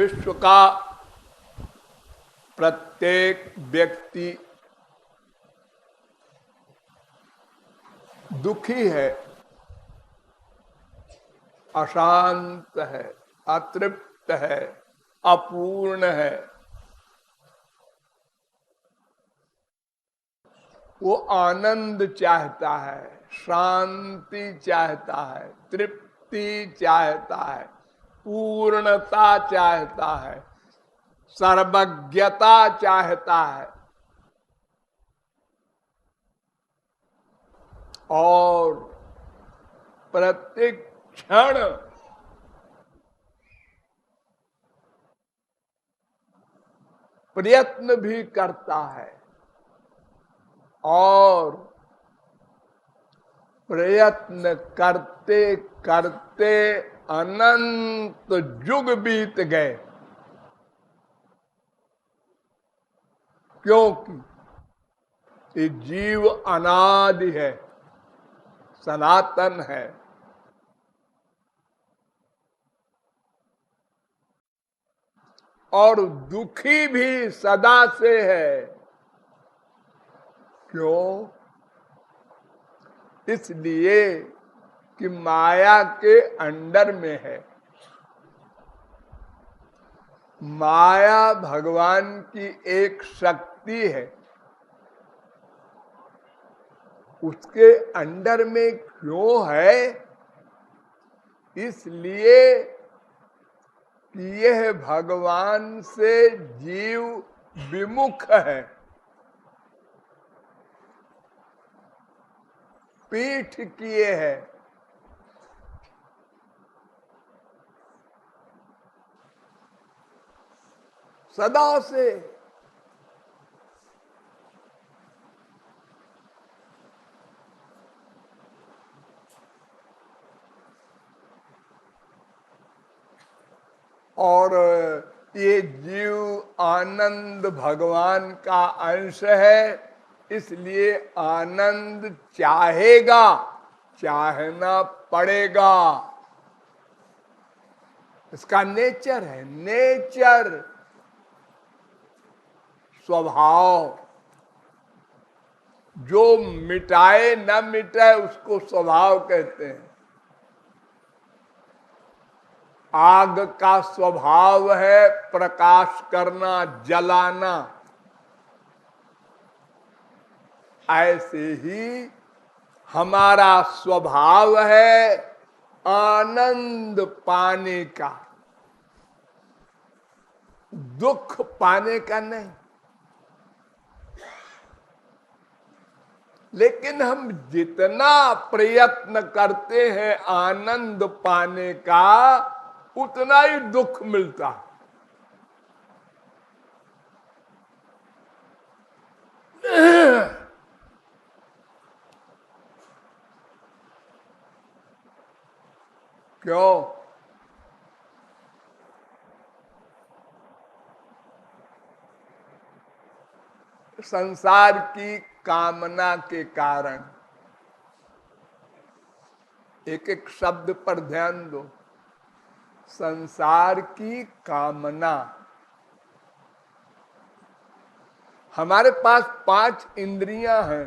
विश्व का प्रत्येक व्यक्ति दुखी है, अशांत है, अतृप्त है, अपूर्ण है। वो आनंद चाहता है, शांति चाहता है, तृप्ति चाहता है, पूर्णता चाहता है, सर्वज्ञता चाहता है। और प्रत्येक क्षण प्रयत्न भी करता है और प्रयत्न करते करते अनंत युग बीत गए, क्योंकि ये जीव अनादि है, सनातन है। और दुखी भी सदा से है। क्यों? इसलिए कि माया के अंडर में है। माया भगवान की एक शक्ति है, उसके अंडर में क्यों है? इसलिए कि यह भगवान से जीव विमुख है, पीठ किए है। सदा से और ये जीव आनंद भगवान का अंश है, इसलिए आनंद चाहेगा, चाहना पड़ेगा। इसका नेचर है, नेचर, स्वभाव। जो मिटाए न मिटाए उसको स्वभाव कहते हैं। आग का स्वभाव है प्रकाश करना, जलाना। ऐसे ही हमारा स्वभाव है आनंद पाने का, दुख पाने का नहीं। लेकिन हम जितना प्रयत्न करते हैं आनंद पाने का, उतना ही दुख मिलता है। क्यों? संसार की कामना के कारण। एक एक शब्द पर ध्यान दो। संसार की कामना। हमारे पास 5 इंद्रियां हैं,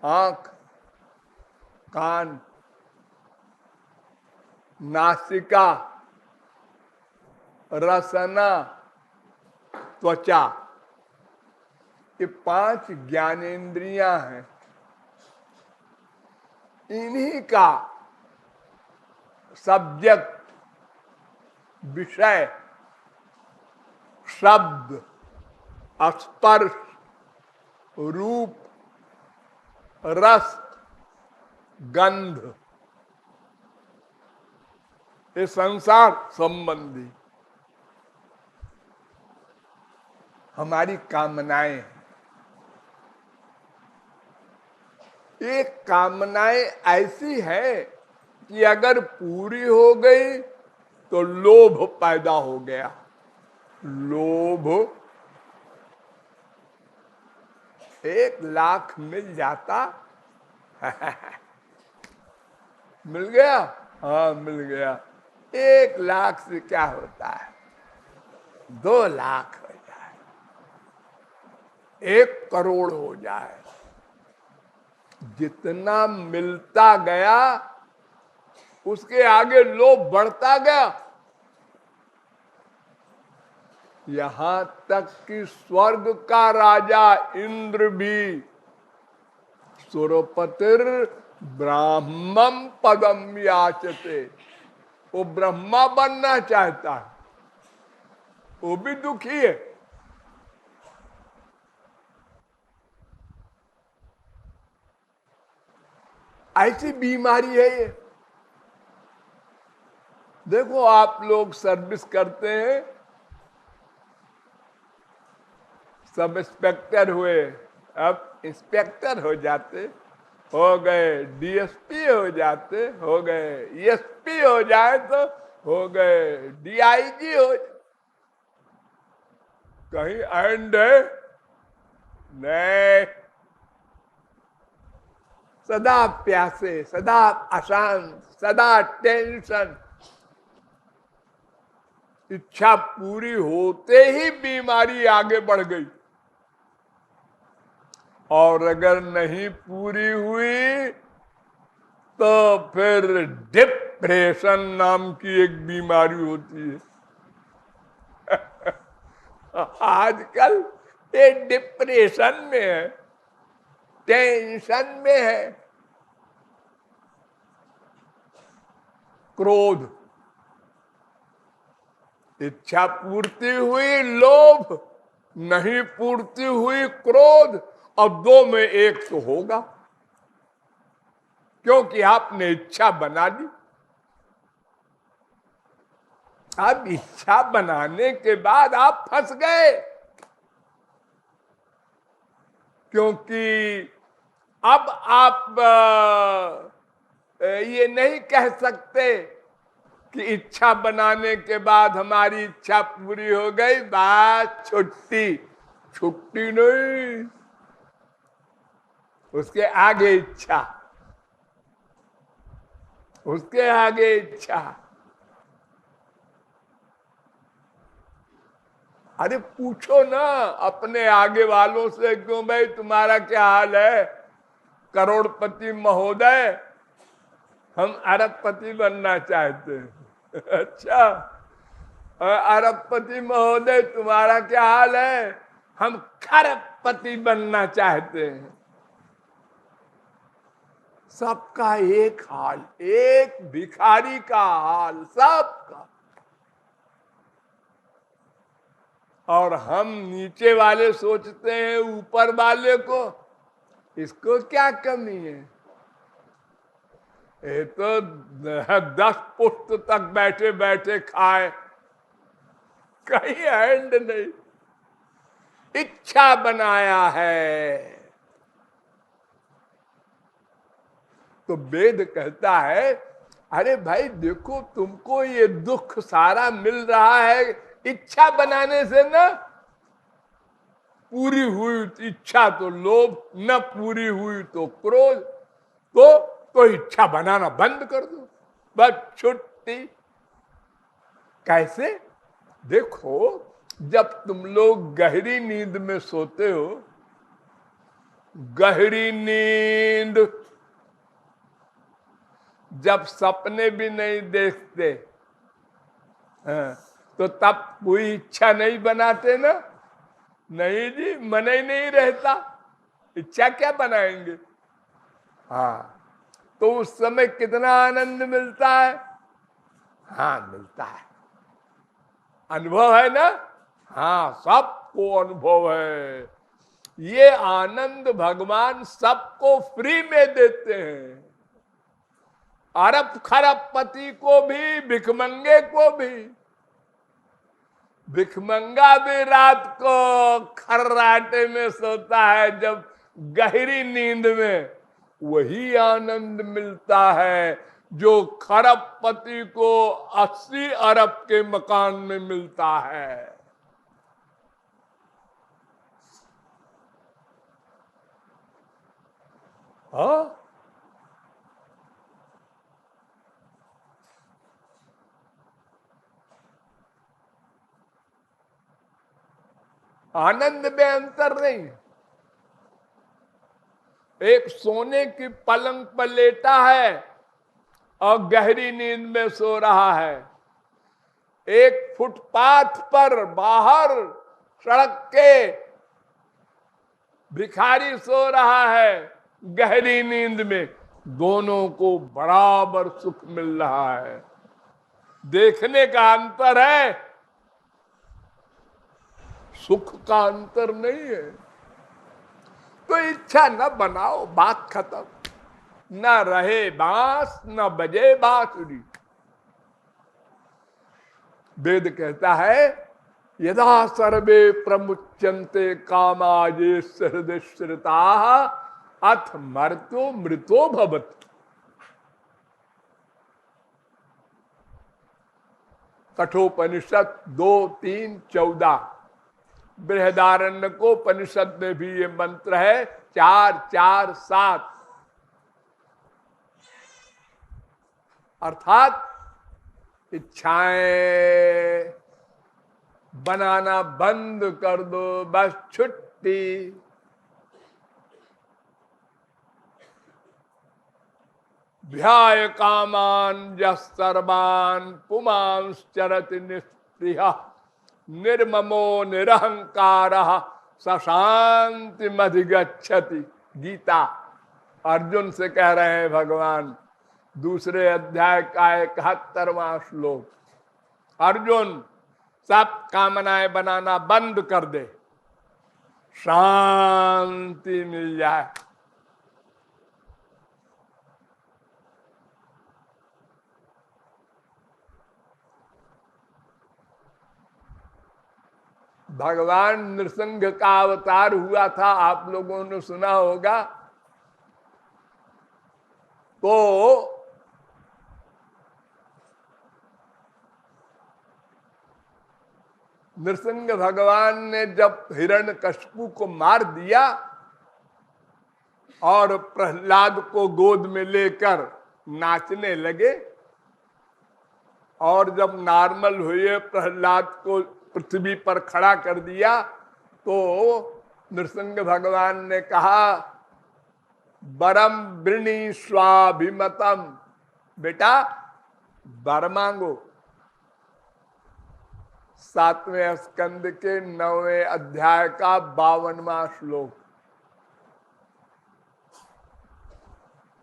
आंख, कान, नासिका, रसना, त्वचा। ये 5 ज्ञानेंद्रियां हैं। इन्हीं का सब्जेक्ट, विषय, शब्द, स्पर्श, रूप, रस, गंध, ये संसार संबंधी हमारी कामनाएं हैं। ये कामनाएं ऐसी है कि अगर पूरी हो गई तो लोभ पैदा हो गया। लोभ 1,00,000 मिल जाता। मिल गया? हाँ, मिल गया। 1 लाख से क्या होता है, 2 लाख हो जाए, 1 करोड़ हो जाए, जितना मिलता गया उसके आगे लोभ बढ़ता गया, यहां तक कि स्वर्ग का राजा इंद्र भी सुरपतिर ब्राह्मम पदम याचते, वो ब्रह्मा बनना चाहता है, वो भी दुखी है। ऐसी बीमारी है ये। देखो आप लोग सर्विस करते हैं, सब इंस्पेक्टर हुए, अब इंस्पेक्टर हो जाते, हो गए डीएसपी हो जाते, हो गए एसपी हो जाए तो हो गए डीआईजी हो, कहीं एंड है नहीं, सदा प्यासे, सदा अशांत, सदा टेंशन, इच्छा पूरी होते ही बीमारी आगे बढ़ गई, और अगर नहीं पूरी हुई तो फिर डिप्रेशन नाम की एक बीमारी होती है। आजकल ये डिप्रेशन में है, टेंशन में है। क्रोध, इच्छा पूर्ति हुई लोभ, नहीं पूर्ति हुई क्रोध, और 2 में 1 तो होगा, क्योंकि आपने इच्छा बना ली। अब इच्छा बनाने के बाद आप फंस गए, क्योंकि अब आप ये नहीं कह सकते कि इच्छा बनाने के बाद हमारी इच्छा पूरी हो गई, बात छुट्टी, छुट्टी नहीं, उसके आगे इच्छा, उसके आगे इच्छा। अरे पूछो ना अपने आगे वालों से, क्यों भाई तुम्हारा क्या हाल है, करोड़पति महोदय, हम अरबपति बनना चाहते हैं। अच्छा, अरबपति महोदय तुम्हारा क्या हाल है, हम खरबपति बनना चाहते हैं। सबका एक हाल, एक भिखारी का हाल सबका, और हम नीचे वाले सोचते हैं ऊपर वाले को, इसको क्या कमी है, ये तो 10 पुष्ट तक बैठे बैठे खाए, कहीं एंड नहीं। इच्छा बनाया है तो वेद कहता है, अरे भाई देखो तुमको ये दुख सारा मिल रहा है इच्छा बनाने से ना, पूरी हुई इच्छा तो लोभ, न पूरी हुई तो क्रोध, तो इच्छा बनाना बंद कर दो, बस छुट्टी। कैसे? देखो जब तुम लोग गहरी नींद में सोते हो, गहरी नींद, जब सपने भी नहीं देखते, तो तब कोई इच्छा नहीं बनाते ना, नहीं जी, मन ही नहीं रहता, इच्छा क्या बनाएंगे। हाँ, तो उस समय कितना आनंद मिलता है, हाँ मिलता है, अनुभव है ना, हाँ सबको अनुभव है। ये आनंद भगवान सबको फ्री में देते हैं, अरब खरबपति को भी, भिखमंगे को भी। भिखमंगा भी रात को खर्राटे में सोता है, जब गहरी नींद में वही आनंद मिलता है जो खरबपति को 80 अरब के मकान में मिलता है। हाँ, आनंद में अंतर नहीं है। एक सोने की पलंग पर लेटा है और गहरी नींद में सो रहा है, एक फुटपाथ पर बाहर सड़क के भिखारी सो रहा है गहरी नींद में। दोनों को बराबर सुख मिल रहा है। देखने का अंतर है, सुख का अंतर नहीं है। तो इच्छा न बनाओ, बात खत्म। न रहे बांस न बजे बांसुरी। वेद कहता है यदा सर्वे प्रमुच्यन्ते कामाजे हृदय श्रिता अथ मर्त्यो मृतो भवति। कठोपनिषद 2:3-14। बृहदारण्य को उपनिषद में भी ये मंत्र है 4:4-7। अर्थात इच्छाएं बनाना बंद कर दो, बस छुट्टी। ध्याय कामान सर्वान् पुमांश्चरति निःस्पृहः निर्ममो निरहंकारः स शान्तिमधिगच्छति। गीता अर्जुन से कह रहे हैं भगवान, दूसरे अध्याय का 71वां श्लोक। अर्जुन, सब कामनाएं बनाना बंद कर दे, शांति मिल जाए। भगवान नृसिंह का अवतार हुआ था, आप लोगों ने सुना होगा। तो नृसिंह भगवान ने जब हिरण्यकशिपु को मार दिया और प्रहलाद को गोद में लेकर नाचने लगे, और जब नॉर्मल हुए प्रहलाद को पृथ्वी पर खड़ा कर दिया, तो नृसिंह भगवान ने कहा वरम वृणी स्वाभिमतम, बेटा वर मांगो। 7वें स्कंद के 9वें अध्याय का 52वां श्लोक।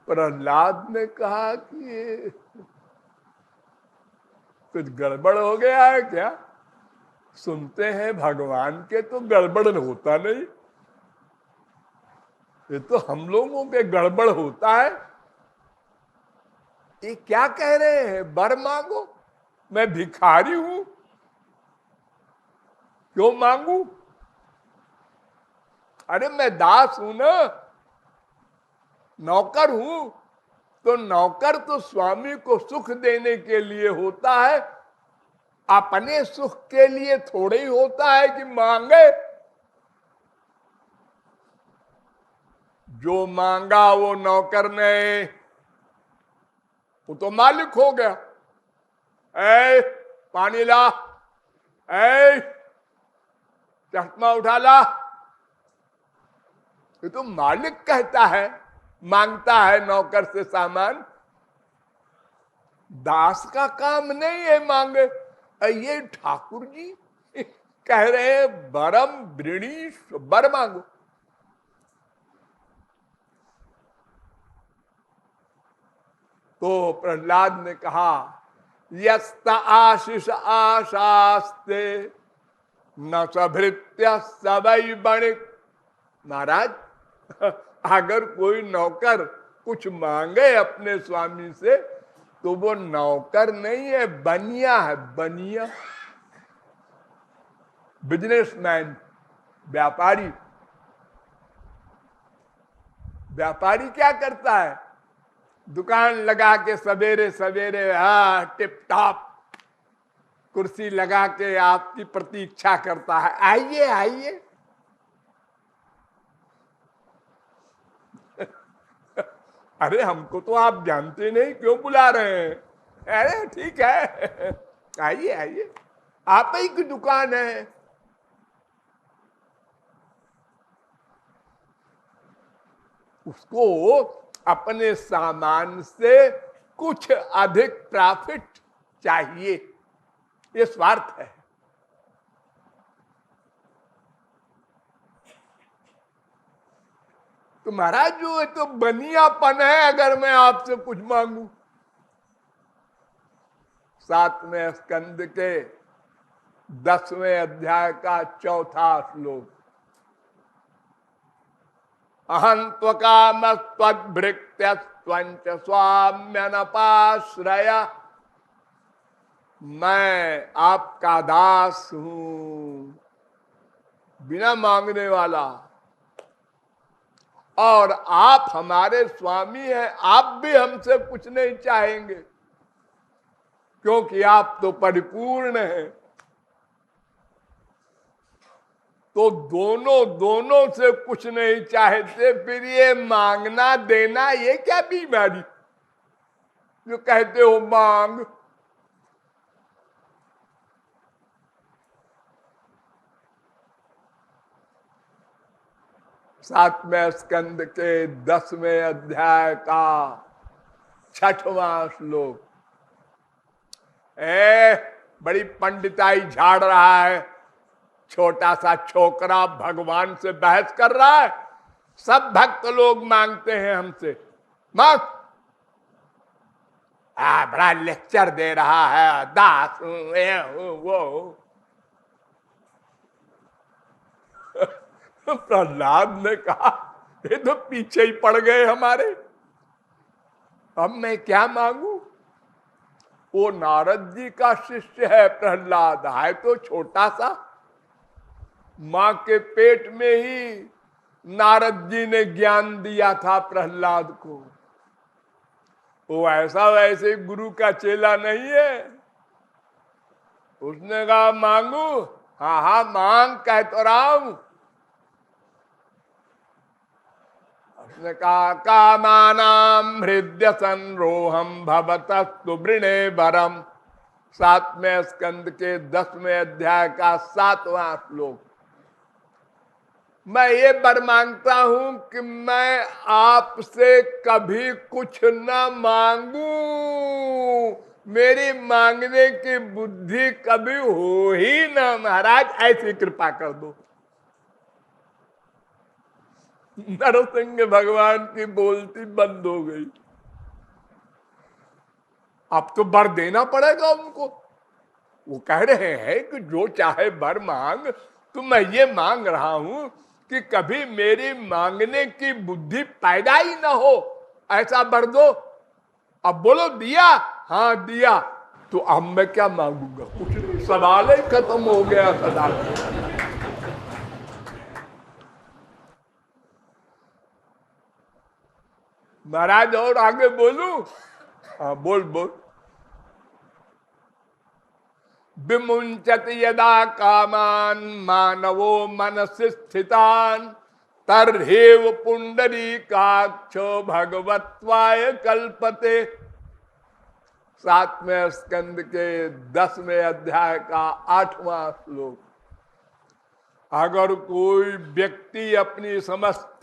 प्रहलाद ने कहा कि ये कुछ गड़बड़ हो गया है क्या? सुनते हैं भगवान के तो गड़बड़ होता नहीं, ये तो हम लोगों के गड़बड़ होता है। ये क्या कह रहे हैं, वर मांगो? मैं भिखारी हूं, क्यों मांगू? अरे मैं दास हूं ना, नौकर हूं। तो नौकर तो स्वामी को सुख देने के लिए होता है, अपने सुख के लिए थोड़े ही होता है कि मांगे। जो मांगा वो नौकर ने, वो तो मालिक हो गया। ऐ पानी ला, ऐ चश्मा उठा ला, ये तो मालिक कहता है, मांगता है नौकर से सामान। दास का काम नहीं है मांगे। ये ठाकुर जी कह रहे हैं वरम वृणी, वर मांगो। तो प्रहलाद ने कहा यस्त आशीष आशास्ते न सभृत्य सबई बणिक। महाराज, अगर कोई नौकर कुछ मांगे अपने स्वामी से तो वो नौकर नहीं है, बनिया है, बनिया। बिजनेसमैन, व्यापारी। व्यापारी क्या करता है? दुकान लगा के सवेरे सवेरे टिप टॉप कुर्सी लगा के आपकी प्रतीक्षा करता है, आइए आइए। अरे हमको तो आप जानते नहीं, क्यों बुला रहे हैं? अरे ठीक है, आइए आइए, आप ही की दुकान है। उसको अपने सामान से कुछ अधिक प्रॉफिट चाहिए, ये स्वार्थ है। तो महाराज जो है तो बनियापन है अगर मैं आपसे कुछ मांगू। 7वें स्कंद के 10वें अध्याय का 4था श्लोक। अहं त्वकामस्त्वद्भृत्य स्वाम्यनपाश्रय, मैं आपका दास हूं, बिना मांगने वाला, और आप हमारे स्वामी हैं। आप भी हमसे कुछ नहीं चाहेंगे क्योंकि आप तो परिपूर्ण हैं। तो दोनों से कुछ नहीं चाहते, फिर ये मांगना देना ये क्या बीमारी जो कहते हो मांग। सातवें स्कंद के 10वें अध्याय का 6वां श्लोक। बड़ी पंडिताई झाड़ रहा है, छोटा सा छोकरा भगवान से बहस कर रहा है। सब भक्त लोग मांगते हैं हमसे, मांग। बड़ा लेक्चर दे रहा है, दास हूं वो। प्रहलाद ने कहा ये तो पीछे ही पड़ गए हमारे, अब मैं क्या मांगू। वो नारद जी का शिष्य है प्रहलाद, है तो छोटा सा। मां के पेट में ही नारद जी ने ज्ञान दिया था प्रहलाद को। वो ऐसा वैसे गुरु का चेला नहीं है। उसने कहा मांगू, हाँ हाँ मांग, कह तो रहा हूं। उसने कहा कामानाम हृदय संरोहम भवतस्तु वृणे भरम। 7वें स्कंद के 10वें अध्याय का 7वां श्लोक। मैं ये वर मांगता हूं कि मैं आपसे कभी कुछ न मांगू, मेरी मांगने की बुद्धि कभी हो ही ना महाराज, ऐसी कृपा कर दो। नरसिंह भगवान की बोलती बंद हो गई। अब तो वर देना पड़ेगा उनको। वो कह रहे हैं कि जो चाहे वर मांग, तो मैं ये मांग रहा हूं कि कभी मेरी मांगने की बुद्धि पैदा ही ना हो, ऐसा वर दो। अब बोलो दिया, हाँ दिया, तो अब मैं क्या मांगूंगा, कुछ नहीं, सवाल ही खत्म हो गया सदा। महाराज और आगे बोलूं? हाँ बोल बोल। विमुंचत यदा कामान मानवो मनसि स्थितान, तर्हेव पुंडरीकाक्ष भगवत्वाय कल्पते। 7वें स्कंद के 10वें अध्याय का 8वां श्लोक। अगर कोई व्यक्ति अपनी समस्त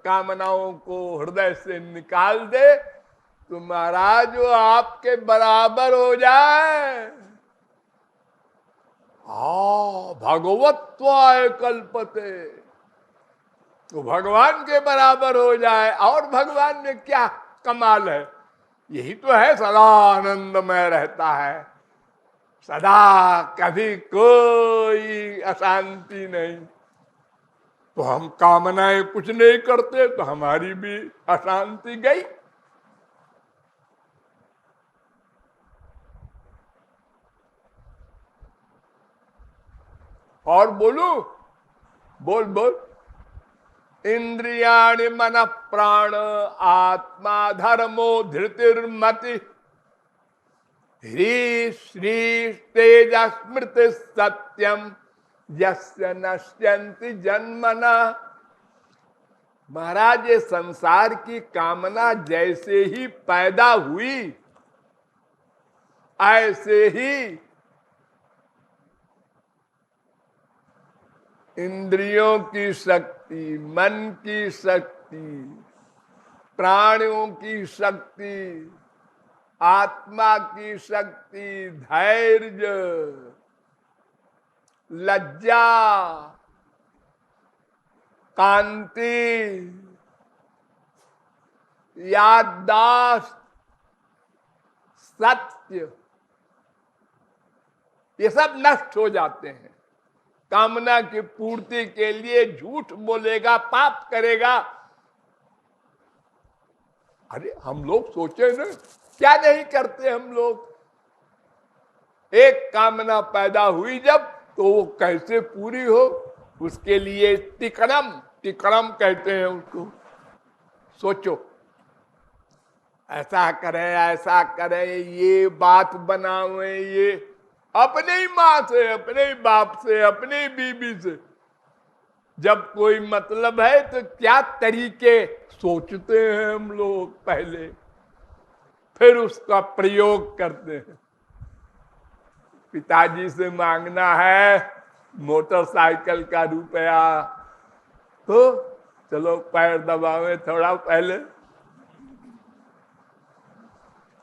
कामनाओं को हृदय से निकाल दे तो महाराज वो आपके बराबर हो जाए। भगवत्वाय कल्पते, तो भगवान के बराबर हो जाए। और भगवान में क्या कमाल है, यही तो है सदा आनंद में रहता है, सदा कभी कोई अशांति नहीं। तो हम कामनाएं कुछ नहीं करते तो हमारी भी अशांति गई। और बोलू? बोल बोल। इंद्रियाणि मन प्राण आत्मा धर्मो धृतिर्मति, ह्री श्री तेज स्मृति सत्यम यस्य नश्यन्ति जन्मना। महाराज ये संसार की कामना जैसे ही पैदा हुई ऐसे ही इंद्रियों की शक्ति, मन की शक्ति, प्राणियों की शक्ति, आत्मा की शक्ति, धैर्य, लज्जा, कांति, याददाश्त, सत्य, ये सब नष्ट हो जाते हैं। कामना की पूर्ति के लिए झूठ बोलेगा, पाप करेगा। अरे हम लोग सोचे ना, क्या नहीं करते हम लोग। एक कामना पैदा हुई जब, तो वो कैसे पूरी हो, उसके लिए तिकड़म, तिकड़म कहते हैं उसको। सोचो, ऐसा करे, ये बात बनावे, ये अपने ही माँ से, अपने ही बाप से, अपने ही बीबी से जब कोई मतलब है तो क्या तरीके सोचते हैं हम लोग पहले, फिर उसका प्रयोग करते हैं। पिताजी से मांगना है मोटरसाइकिल का रुपया, तो चलो पैर दबावे थोड़ा पहले,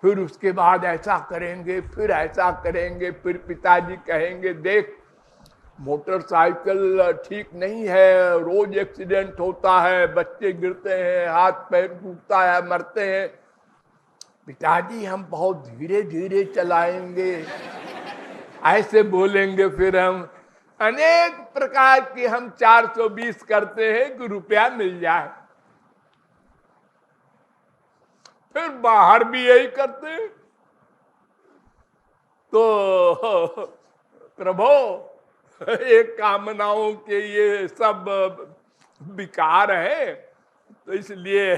फिर उसके बाद ऐसा करेंगे, फिर ऐसा करेंगे, फिर पिताजी कहेंगे देख मोटरसाइकिल ठीक नहीं है, रोज एक्सीडेंट होता है, बच्चे गिरते हैं, हाथ पैर टूटता है, मरते हैं। पिताजी हम बहुत धीरे धीरे चलाएंगे, ऐसे बोलेंगे। फिर हम अनेक प्रकार की हम 420 करते हैं कि रुपया मिल जाए। फिर बाहर भी यही करते हैं। तो प्रभु, ये कामनाओं के ये सब विकार है, तो इसलिए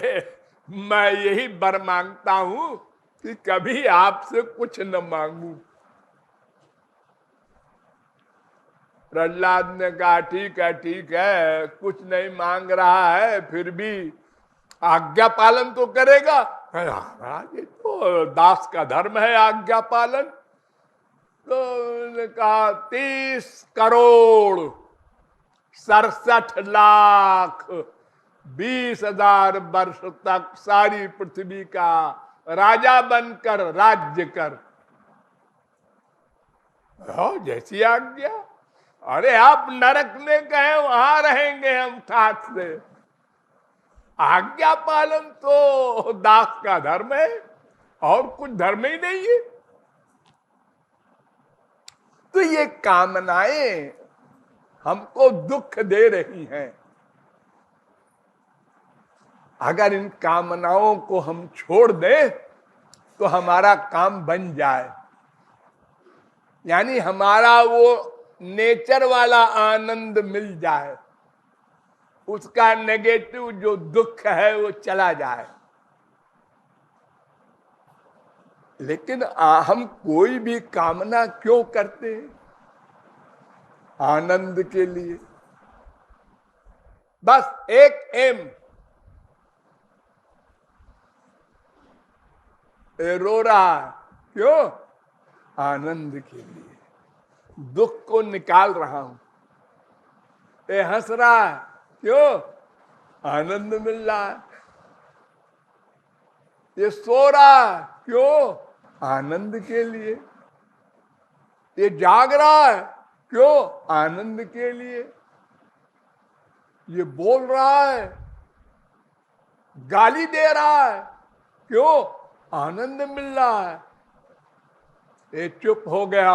मैं यही वर मांगता हूं कि कभी आपसे कुछ न मांगू। प्रहलाद ने कहा ठीक है, कुछ नहीं मांग रहा है, फिर भी आज्ञा पालन तो करेगा। ये तो दास का धर्म है आज्ञा पालन। तो उन्होंने कहा 30 करोड़ 67 लाख 20,000 वर्ष तक सारी पृथ्वी का राजा बनकर राज्य कर। जैसी आज्ञा। अरे आप नरक में गए, वहां रहेंगे हम ठाठ से। आज्ञा पालन तो दास का धर्म है, और कुछ धर्म ही नहीं है। तो ये कामनाएं हमको दुख दे रही हैं। अगर इन कामनाओं को हम छोड़ दें तो हमारा काम बन जाए, यानी हमारा वो नेचर वाला आनंद मिल जाए, उसका नेगेटिव जो दुख है वो चला जाए। लेकिन हम कोई भी कामना क्यों करते हैं? आनंद के लिए। बस एक एम, रो रहा है क्यों? आनंद के लिए। दुख को निकाल रहा हूं। ये हंस रहा है क्यों? आनंद मिल रहा है। ये सो रहा है क्यों? आनंद के लिए। ये जाग रहा है क्यों? आनंद के लिए। ये बोल रहा है, गाली दे रहा है क्यों? आनंद मिल रहा है। ये चुप हो गया,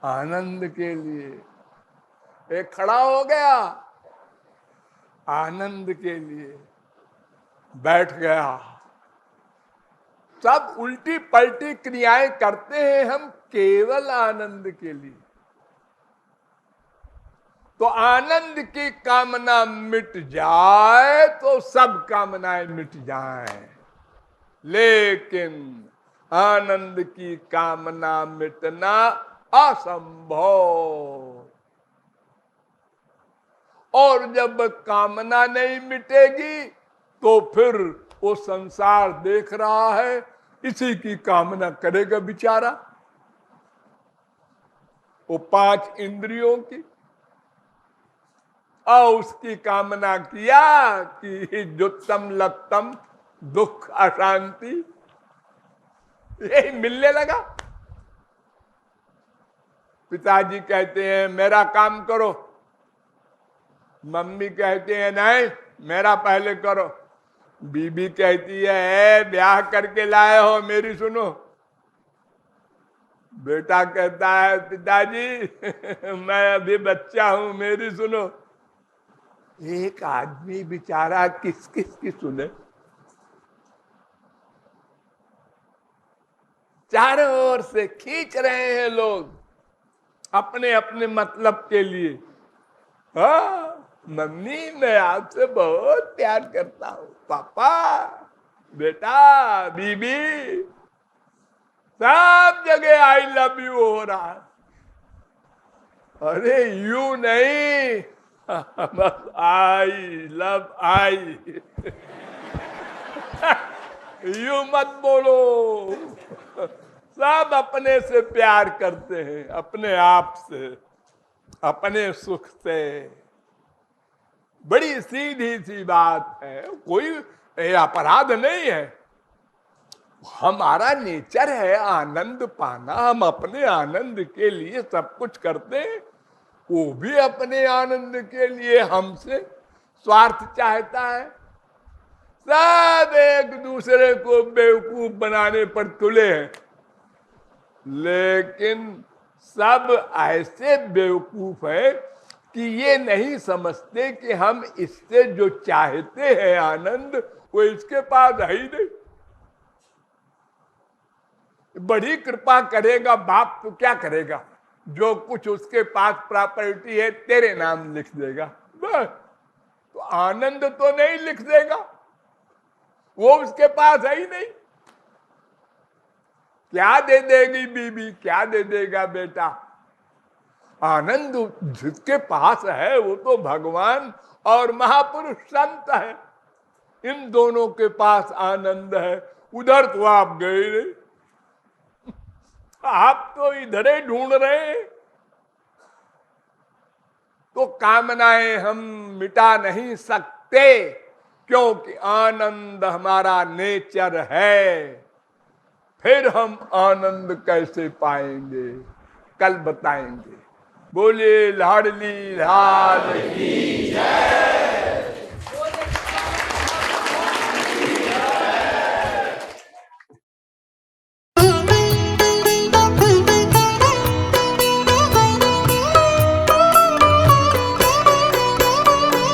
आनंद के लिए। ये खड़ा हो गया, आनंद के लिए। बैठ गया। सब उल्टी पलटी क्रियाएं करते हैं हम केवल आनंद के लिए। तो आनंद की कामना मिट जाए तो सब कामनाएं मिट जाएं, लेकिन आनंद की कामना मिटना असंभव। और जब कामना नहीं मिटेगी तो फिर वो संसार देख रहा है, इसी की कामना करेगा बेचारा। वो 5 इंद्रियों की, और उसकी कामना किया कि जुत्तम लत्तम दुख अशांति यही मिलने लगा। पिताजी कहते हैं मेरा काम करो, मम्मी कहते हैं नहीं मेरा पहले करो, बीबी कहती है ब्याह करके लाए हो मेरी सुनो, बेटा कहता है पिताजी मैं अभी बच्चा हूं मेरी सुनो। एक आदमी बेचारा किस किस की सुने, चारों ओर से खींच रहे हैं लोग अपने अपने मतलब के लिए। हाँ मम्मी मैं आपसे बहुत प्यार करता हूं, पापा बेटा बीबी सब जगह आई लव यू हो रहा है। अरे यू नहीं बस आई लव आई यू मत बोलो। सब अपने से प्यार करते हैं, अपने आप से, अपने सुख से। बड़ी सीधी सी बात है, कोई अपराध नहीं है। हमारा नेचर है आनंद पाना, हम अपने आनंद के लिए सब कुछ करते हैं, वो भी अपने आनंद के लिए हमसे स्वार्थ चाहता है। सब एक दूसरे को बेवकूफ बनाने पर तुले हैं, लेकिन सब ऐसे बेवकूफ है कि ये नहीं समझते कि हम इससे जो चाहते हैं आनंद वो इसके पास है ही नहीं। बड़ी कृपा करेगा बाप तो क्या करेगा, जो कुछ उसके पास प्रॉपर्टी है तेरे नाम लिख देगा बस। तो आनंद तो नहीं लिख देगा, वो उसके पास है ही नहीं। क्या दे देगी बीबी, क्या दे देगा बेटा, आनंद जिसके पास है वो तो भगवान और महापुरुष संत है, इन दोनों के पास आनंद है। उधर तो आप गए नहीं, आप तो इधर ही ढूंढ रहे हैं। तो कामनाएं हम मिटा नहीं सकते, क्योंकि आनंद हमारा नेचर है। फिर हम आनंद कैसे पाएंगे कल बताएंगे। बोले लाडली लाल की जय।